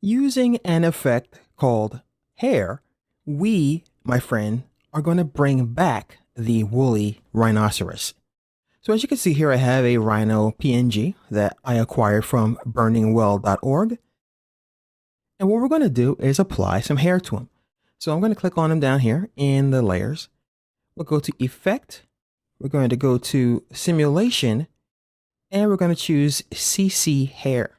Using an effect called hair, we, my friend, are going to bring back the woolly rhinoceros. So as you can see here, I have a rhino PNG that I acquired from burningwell.org. And what we're going to do is apply some hair to him. So I'm going to click on him down here in the layers. We'll go to Effect. We're going to go to Simulation, and we're going to choose CC Hair.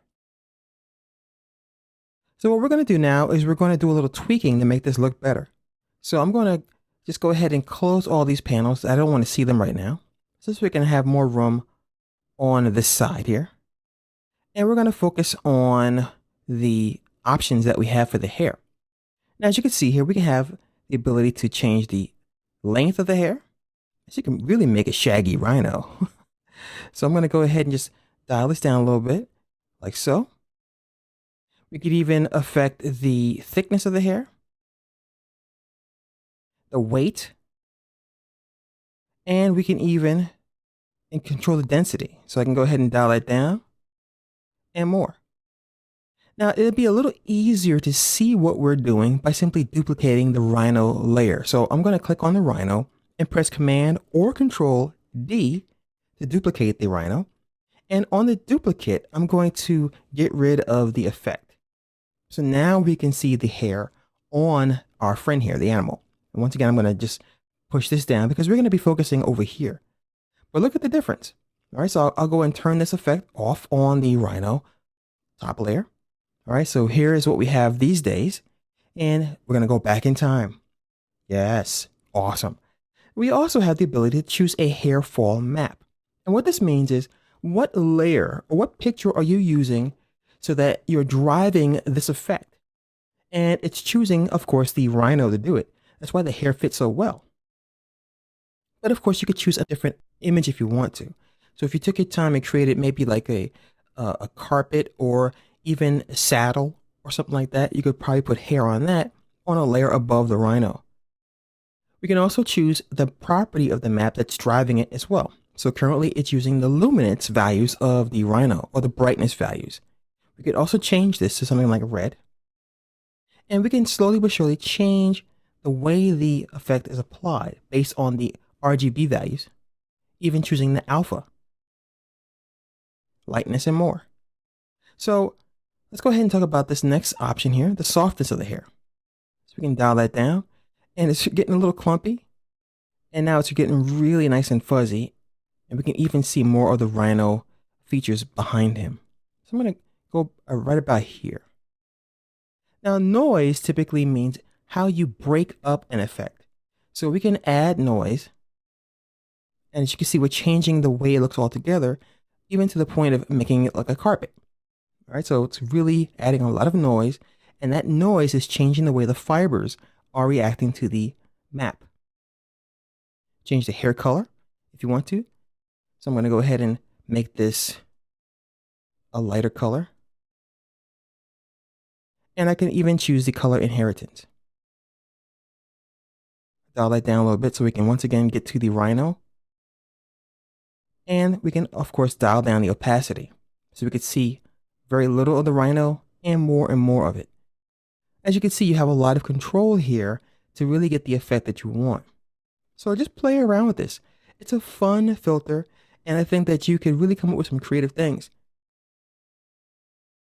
So what we're going to do now is we're going to do a little tweaking to make this look better. So I'm going to just go ahead and close all these panels. I don't want to see them right now, so we can have more room on this side here. And we're going to focus on the options that we have for the hair. Now, as you can see here, we can have the ability to change the length of the hair. So you can really make a shaggy rhino. So I'm going to go ahead and just dial this down a little bit, like so. We could even affect the thickness of the hair, the weight, and we can even control the density. So I can go ahead and dial that down and more. Now, it'll be a little easier to see what we're doing by simply duplicating the rhino layer. So I'm going to click on the rhino and press Command or Control D to duplicate the rhino. And on the duplicate, I'm going to get rid of the effect. So now we can see the hair on our friend here, the animal. And once again, I'm going to just push this down because we're going to be focusing over here. But look at the difference. All right, so I'll go and turn this effect off on the rhino top layer. All right, so here is what we have these days. And we're going to go back in time. Yes, awesome. We also have the ability to choose a hair fall map. And what this means is what layer or what picture are you using so that you're driving this effect? And it's choosing, of course, the rhino to do it. That's why the hair fits so well. But of course, you could choose a different image if you want to. So if you took your time and created maybe like a carpet or even a saddle or something like that, you could probably put hair on that on a layer above the rhino. We can also choose the property of the map that's driving it as well. So currently it's using the luminance values of the rhino or the brightness values. We could also change this to something like red. And we can slowly but surely change the way the effect is applied based on the RGB values, even choosing the alpha, lightness, and more. So let's go ahead and talk about this next option here, the softness of the hair. So we can dial that down, and it's getting a little clumpy. And now it's getting really nice and fuzzy. And we can even see more of the rhino features behind him. So I'm going to go right about here. Now, noise typically means how you break up an effect. So we can add noise. And as you can see, we're changing the way it looks altogether, even to the point of making it like a carpet. All right, so it's really adding a lot of noise, and that noise is changing the way the fibers are reacting to the map. Change the hair color if you want to. So I'm going to go ahead and make this a lighter color. And I can even choose the color inheritance. Dial that down a little bit so we can once again get to the rhino. And we can, of course, dial down the opacity so we could see very little of the rhino and more of it. As you can see, you have a lot of control here to really get the effect that you want. So just play around with this. It's a fun filter, and I think that you could really come up with some creative things.